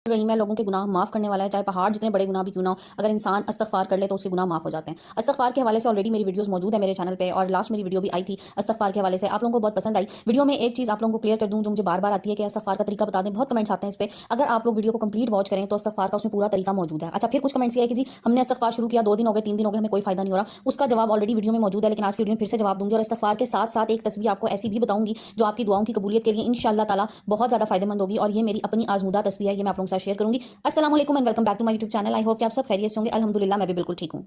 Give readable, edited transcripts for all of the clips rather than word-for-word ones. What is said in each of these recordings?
रही मैं लोगों के गुनाह माफ़ करने वाला है, चाहे पहाड़ जितने बड़े गुनाह भी क्यों ना हो। अगर इंसान इस्तग़फ़ार कर ले तो उसके गुनाह माफ़ हो जाते हैं। इस्तग़फ़ार के हवाले से ऑलरेडी मेरी वीडियोस मौजूद है मेरे चैनल पे, और लास्ट मेरी वीडियो भी आई थी इस्तग़फ़ार के हवाले से, आप लोगों को बहुत पसंद आई। वीडियो में एक चीज़ आप लोगों को क्लियर कर दूँ जो मुझे बार-बार आती है कि इस्तग़फ़ार का तरीका बता दें, बहुत कमेंट्स आते हैं इस पे। अगर आप लोग वीडियो को कंप्लीट वॉच करें तो इस्तग़फ़ार का उसमें पूरा तरीका मौजूद है। अच्छा, फिर कुछ कमेंट्स ये है कि जी हमने इस्तग़फ़ार शुरू किया, 2 दिन हो गए, 3 दिन हो गए, हमें कोई फ़ायदा नहीं हो रहा। उसका जवाब ऑलरेडी वीडियो में मौजूद है, लेकिन आज की वीडियो में फिर से जवाब दूँगी, और इस्तग़फ़ार के साथ-साथ एक तस्बीह आपको ऐसी भी बताऊँगी जो आपकी दुआओं की कबूलियत के लिए इंशाअल्लाह ताला बहुत ज़्यादा फ़ायदेमंद होगी, और ये मेरी अपनी आज़मूदा तस्बीह है, ये मैं आप लोगों के साथ शेयर करूँगी। अस्सलाम वालेकुम and welcome back to my YouTube channel. I hope कि आप सब खैरियत से होंगे। अल्हम्दुलिल्लाह मैं भी बिल्कुल ठीक हूँ।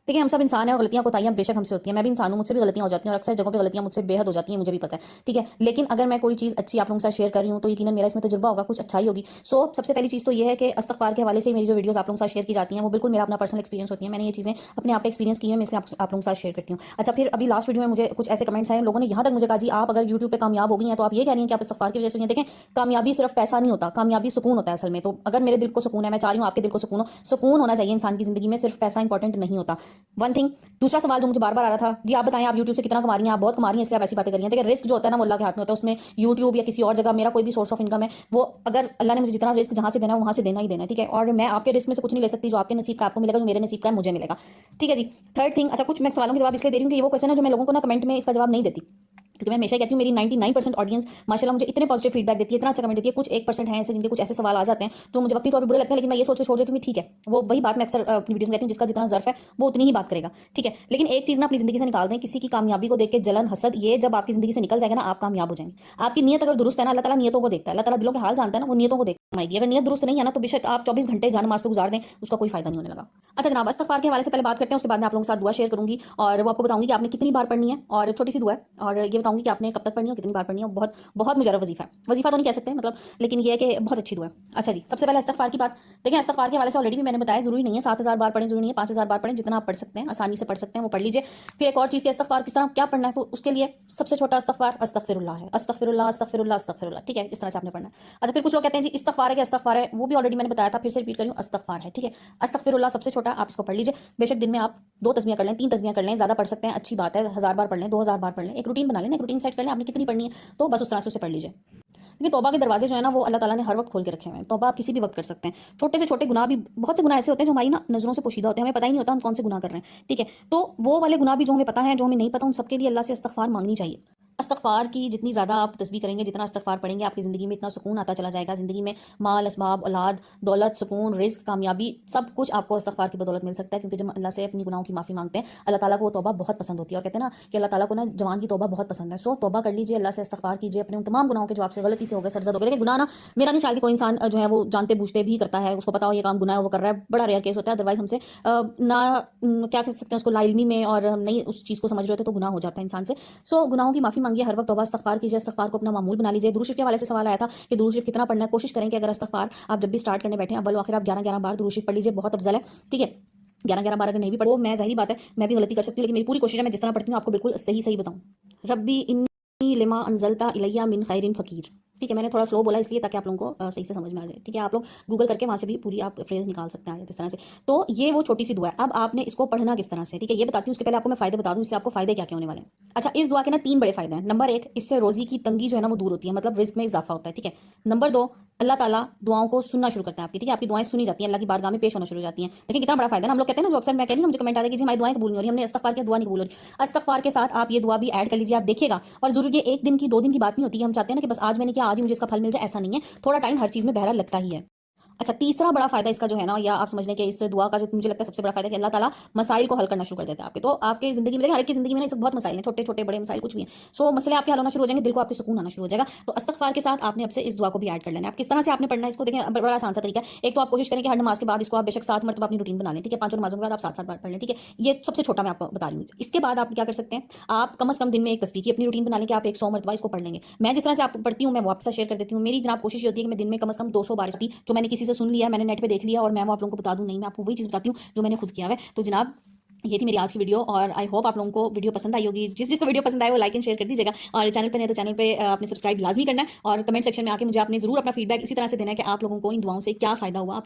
देखिए, हम सब इंसान हैं और गलतियां कोताहियां बेशक हमसे होती हैं। मैं भी इंसान हूं, मुझसे भी गलतियां हो जाती हैं, और अक्सर जगहों पे गलतियां मुझसे बेहद हो जाती हैं, मुझे भी पता है। ठीक है, लेकिन अगर मैं कोई चीज़ अच्छी आप लोगों के साथ शेयर कर रही हूं तो यकीनन मेरा इसमें तजुर्बा होगा, कुछ अच्छाई होगी। सो सबसे पहली चीज़ तो ये है कि इस्तग़फ़ार के हवाले से मेरी जो वीडियोस आप लोगों के साथ शेयर की जाती हैं वो बिल्कुल मेरा अपना पर्सनल एक्सपीरियंस होती है। मैंने ये चीज़ें अपने आप पे एक्सपीरियंस की है, मैं इसलिए आप लोगों के साथ शेयर करती हूँ। अच्छा, फिर अभी लास्ट वीडियो में मुझे कुछ ऐसे कमेंट्स आए, लोगों ने यहाँ तक मुझे कहा जी आप अगर यूट्यूब पे कामयाब हो गई हैं तो आप ये कह रही हैं कि आप इस्तग़फ़ार की वजह से हुई हैं। देखें, कामयाबी सिर्फ पैसा नहीं होता, कामयाबी सुकून होता है असल में। तो अगर मेरे दिल को सुकून है, मैं चाह रही हूँ आपके दिल को सुकून हो, सुकून होना चाहिए इंसान की ज़िंदगी में, सिर्फ पैसा इंपॉर्टेंट नहीं होता। One thing. दूसरा सवाल जो मुझे बार बार आ रहा था, जी आप बताएं आप यूट्यूब से कितना कमा रही हैं, आप बहुत कमा रही हैं इसलिए आप ऐसी बातें कर रही हैं। देखिए, रिस्क जो होता है ना वो अल्लाह के हाथ में होता है, उसमें यूट्यूब या किसी और जगह मेरा कोई भी सोर्स ऑफ इनकम है, वो अगर अल्लाह ने मुझे जितना रिस्क जहां से देना है वहां से देना ही देना है। ठीक है, और मैं आपके रिस्क में से कुछ नहीं ले सकती, जो आपके नसीब का आपको मिलेगा, जो मेरे नसीब का है मुझे मिलेगा। ठीक है जी। थर्ड थिंग, अच्छा कुछ मैं सवालों के जवाब इसलिए दे रही हूँ कि वो क्वेश्चन है जो मैं लोगों को ना कमेंट में इसका जवाब नहीं देती, क्योंकि मैं हमेशा कहती हूँ मेरी 99% ऑडियंस माशाल्लाह मुझे इतने पॉजिटिव फीडबैक देती है, इतना अच्छा कमेंट देती है। कुछ 1% है ऐसे जिनके कुछ ऐसे सवाल आ जाते हैं जो मुझे वक्ती तौर पर बुरे लगते हैं, लेकिन मैं ये सोच के छोड़ देती हूँ कि ठीक है, वो वही बात मैं अक्सर अपनी वीडियो में कहती हूँ, जिसका जितना ज़र्फ है वो उतनी ही बात करेगा। ठीक है, लेकिन एक चीज़ ना अपनी ज़िंदगी से निकाल दें, किसी की कामयाबी को देख के जलन हसद, ये जब आपकी ज़िंदगी से निकल जाएगा ना आप कामयाब हो जाएंगे। आपकी नीयत अगर दुरुस्त है ना, अल्लाह ताला नियतों को देखता है, अल्लाह ताला दिलों के हाल जानता है ना, वो नियतों को देखता है। अगर नियत दुरुस्त नहीं है ना तो बेशक आप 24 घंटे जान नमाज पे गुजार दें, उसका कोई फायदा नहीं होने लगा। अच्छा जनाब, इस्तग़फ़ार के हवाले से पहले बात करते हैं, उसके बाद मैं आप लोगों के साथ दुआ शेयर करूंगी, और वो आपको बताऊंगी कि आपने कितनी बार पढ़नी है, और छोटी सी दुआ है, और ये बताऊंगी कि आपने कब तक पढ़नी है और कितनी बार पढ़नी है। बहुत बहुत मुजर्रब वजीफा है, वजीफा तो नहीं कह सकते मतलब, लेकिन ये है कि बहुत अच्छी दुआ है। अच्छा जी, सबसे पहले इस्तग़फ़ार की बात देखें। इस्तग़फ़ार के हवाले से ऑलरेडी भी मैंने बताया, जरूरी नहीं है 7000 बार पढ़ें, जरूरी नहीं है 5000 बार पढ़ें, जितना आप पढ़ सकते हैं आसानी से पढ़ सकते हैं वो पढ़ लीजिए। फिर एक और चीज़ के इस्तग़फ़ार किस तरह क्या पढ़ना है, तो उसके लिए सबसे छोटा इस्तग़फ़ार अस्तग़फ़िरुल्लाह है। अस्तग़फ़िरुल्लाह अस्तग़फ़िरुल्लाह अस्तग़फ़िरुल्लाह, ठीक है, इस तरह से आपने पढ़ना है। अच्छा, फिर कुछ लोग कहते हैं जी इस्तग़फ़ार है कि इस्तग़फ़ार है, वो भी ऑलरेडी मैंने बताया था, फिर से रिपीट कर रही हूँ, इस्तग़फ़ार है। ठीक है, अस्तग़फ़िरुल्लाह सबसे छोटा, आप इसको पढ़ लीजिए। बेशक दिन में आप 2 तस्बीह कर लें, 3 तस्बीह कर लें, ज़्यादा पढ़ सकते हैं, अच्छी बात है। 1000 बार पढ़ लें, 2000 बार पढ़ लें, एक रूटीन बना लें, एक रूटीन सेट कर लें, आपने कितनी पढ़नी है तो बस उस तरह से उसे पढ़ लीजिए। क्योंकि तौबा के दरवाजे जो है ना वो अल्लाह ताला ने हर वक्त खोल के रखे हुए हैं। तौबा आप किसी भी वक्त कर सकते हैं। छोटे से छोटे गुनाह भी, बहुत से गुनाह ऐसे होते हैं जो हमारी ना नज़रों से पोशीदा होते हैं, हमें पता ही नहीं होता हम कौन से गुनाह कर रहे हैं। ठीक है, तो वो वाले गुनाह भी जो हमें पता है, जो हमें नहीं पता, उन सबके लिए अल्लाह से इस्तग़फ़ार मांगनी चाहिए। इस्तग़फ़ार की जितनी ज़्यादा आप तस्बीह करेंगे, जितना इस्तग़फ़ार पढ़ेंगे, आपकी ज़िंदगी में इतना सुकून आता चला जाएगा। ज़िंदगी में माल, असबाब, औलाद, दौलत, सुकून, रिज़्क़, कामयाबी, सब कुछ आपको इस्तग़फ़ार की बदौलत मिल सकता है। क्योंकि जब अल्लाह से अपनी गुनाहों की माफ़ी मांगते हैं, अल्लाह ताला को वो तौबा बहुत पसंद होती है, और कहते हैं ना कि अल्लाह ताला को ना जवान की तौबा बहुत पसंद है। सो तौबा कर लीजिए, अल्लाह से इस्तग़फ़ार कीजिए अपने उन तमाम गुनाहों के जो आपसे गलती से हो गए, सरज़द हो गए। लेकिन गुनाह ना, मेरा नहीं ख्याल कि कोई इंसान जो है वो जानते बूझते भी करता है, उसको पता हो ये काम गुनाह है वो कर रहा है, बड़ा रेयर केस होता है। अदरवाइज हमसे ना क्या कह सकते हैं उसको, लाइल्मी में, और हम नहीं उस चीज़ को समझ रहे होते तो गुनाह हो जाता है इंसान से। सो गुनाहों की माफ़ी मांगिए, हर वक्त तौबा इस्तग़फ़ार कीजिए, इस्तग़फ़ार को अपना मामूल बना लीजिए। दुरूद शरीफ के हवाले से सवाल आया था कि दुरूद शरीफ कितना पढ़ना है। कोशिश करें कि अगर इस्तग़फ़ार आप जब भी स्टार्ट करने बैठे, अव्वल व आखिर आप 11-11 बार दुरूद शरीफ पढ़ लीजिए, बहुत अफजल है। ठीक है, 11-11 बार अगर नहीं भी पढ़ो, मैं ज़ाहिर बात है मैं भी गलती कर सकती हूँ, लेकिन मेरी पूरी कोशिश है मैं जिस तरह पढ़ती हूँ आपको बिल्कुल सही सही बताऊँ। रब्बी इन्नी लिमा अंज़लता इलैया मिन खैरिन फ़कीर। ठीक है, मैंने थोड़ा स्लो बोला इसलिए ताकि आप लोगों को सही से समझ में आ जाए। ठीक है, आप लोग गूगल करके वहाँ से भी पूरी आप फ्रेज निकाल सकते हैं इस तरह से। तो ये वो छोटी सी दुआ है। अब आपने इसको पढ़ना किस तरह से, ठीक है, ये बताती हूँ। उसके पहले आपको मैं फ़ायदे बता दूँ, इससे आपको फ़ायदे क्या क्या होने वाले हैं। अच्छा, इस दुआ के ना 3 बड़े फ़ायदे हैं। नंबर 1, इससे रोज़ी की तंगी जो है ना वो दूर होती है, मतलब रिज़्क़ में इजाफा होता है। ठीक है। नंबर 2, अल्लाह ताला दुआओं को सुनना शुरू करता है आपकी। ठीक है, आपकी दुआएं सुनी जाती हैं, अल्लाह की बारगाह में पेश होना शुरू हो जाती हैं। देखिए कितना बड़ा फायदा है ना। हम लोग कहते हैं ना, जो अक्सर मैं कह रही हूँ, मुझे कमेंट आते हैं कि जी हमारी दुआएं कबूल नहीं हो रही, हमने इस्तग़फ़ार किया, दुआ नहीं कबूल हो रही। इस्तग़फ़ार के साथ आप ये दुआ भी ऐड कर लीजिए, आप देखिएगा। और जरूर ये 1 दिन की 2 दिन की बात नहीं होती है। हम चाहते हैं ना कि बस आज मैंने किया आज ही मुझे इसका फल मिल जाए, ऐसा नहीं है। थोड़ा टाइम हर चीज़ में बहरहाल लगता ही है। अच्छा, तीसरा बड़ा फायदा इसका जो है ना, या आप समझ लें कि इस दुआ का जो मुझे लगता है सबसे बड़ा फायदा कि अल्लाह ताला मसाइल को हल करना शुरू कर देता है आपके। तो आपके जिंदगी में देखिए, हर एक की जिंदगी में ना इस बहुत मसाइल हैं, छोटे छोटे बड़े मसाइल कुछ भी हैं। सो मसले आपके हल होना शुरू हो जाएंगे, दिल को आपके सुकून आना शुरू हो जाएगा। तो इस्तग़फ़ार के साथ आपने अब से इस दुआ को भी ऐड कर लेना है। आप किस तरह से आपने पढ़ना है इसको देखें, बड़ा आसान सा तरीका है। एक तो आप कोशिश करें कि हर नमाज के बाद इसको आप बेशक 7 मरतबा अपनी रूटीन बना लें। ठीक है, 5 नमाजों के बाद आप 7-7 बार पढ़ लें। ठीक है, ये सबसे छोटा मैं आपको बता रही हूँ। इसके बाद आप क्या कर सकते हैं, आप कम से कम दिन में एक तस्बीह की अपनी रूटीन बना लें कि आप 100 मरतबा इसको पढ़ लेंगे। मैं जिस तरह से आपको पढ़ती हूँ मैं वो आपसे शेयर कर देती हूँ। मेरी जनाब कोशिश होती है कि मैं दिन में कम से कम 200 बार जो मैंने किसी से सुन लिया, मैंने नेट पे देख लिया, और मैं वो आप लोगों को बता दूं, नहीं मैं आपको वही चीज़ बताती हूँ जो मैंने खुद किया है। तो जनाब ये थी मेरी आज की वीडियो, और आई होप आप लोगों को वीडियो पसंद आई होगी। जिस जिसको वीडियो पसंद आए वो लाइक एंड शेयर कर दीजिएगा, और चैनल पे नहीं तो चैनल पे आपने सब्सक्राइब लाजमी करना है, और कमेंट सेक्शन में आके मुझे अपनी जरूर अपना फीडबैक इसी तरह से देना है कि आप लोगों को इन दुआओं से क्या फ़ायदा हुआ।